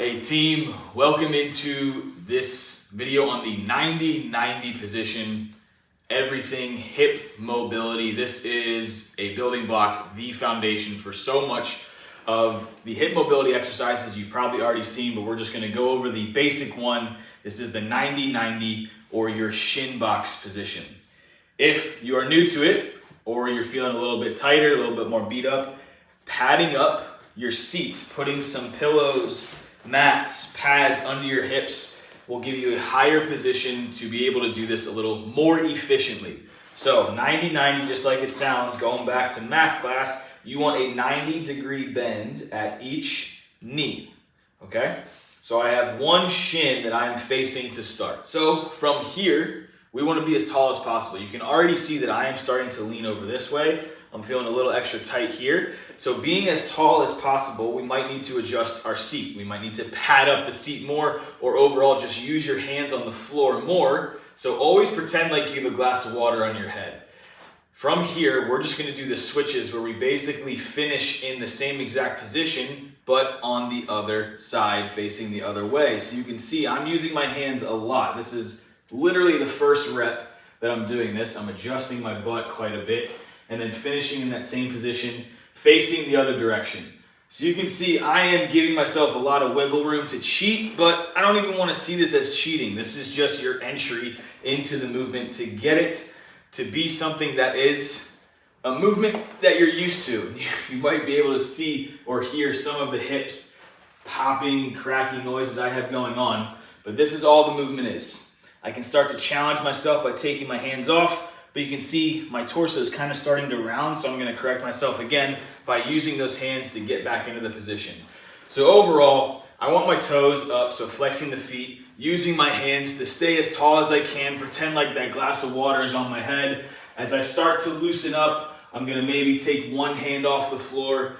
Hey team, welcome into this video on the 90-90 position, everything hip mobility. This is a building block, the foundation for so much of the hip mobility exercises you've probably already seen, but we're just gonna go over the basic one. This is the 90-90 or your shin box position. If you are new to it or you're feeling a little bit tighter, a little bit more beat up, padding up your seat, putting some pillows, mats, pads under your hips will give you a higher position to be able to do this a little more efficiently. So 90-90, just like it sounds, going back to math class, you want a 90-degree bend at each knee, okay? So I have one shin that I'm facing to start. So from here, we want to be as tall as possible. You can already see that I am starting to lean over this way. I'm feeling a little extra tight here. So being as tall as possible, we might need to adjust our seat. We might need to pad up the seat more, or overall just use your hands on the floor more. So always pretend like you have a glass of water on your head. From here, we're just gonna do the switches where we basically finish in the same exact position, but on the other side, facing the other way. So you can see I'm using my hands a lot. This is literally the first rep that I'm doing this. I'm adjusting my butt quite a bit, and then finishing in that same position, facing the other direction. So you can see I am giving myself a lot of wiggle room to cheat, but I don't even want to see this as cheating. This is just your entry into the movement to get it to be something that is a movement that you're used to. You might be able to see or hear some of the hips popping, cracking noises I have going on, but this is all the movement is. I can start to challenge myself by taking my hands off, but you can see my torso is kind of starting to round, so I'm going to correct myself again by using those hands to get back into the position. So overall, I want my toes up, so flexing the feet, using my hands to stay as tall as I can, pretend like that glass of water is on my head. As I start to loosen up, I'm going to maybe take one hand off the floor,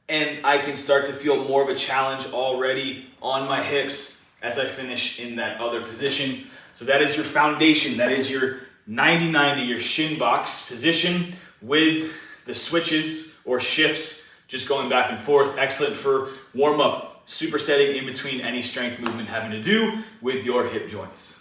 and I can start to feel more of a challenge already on my hips as I finish in that other position. So that is your foundation. That is your 90-90, your shin box position with the switches or shifts just going back and forth. Excellent for warm up, supersetting in between any strength movement having to do with your hip joints.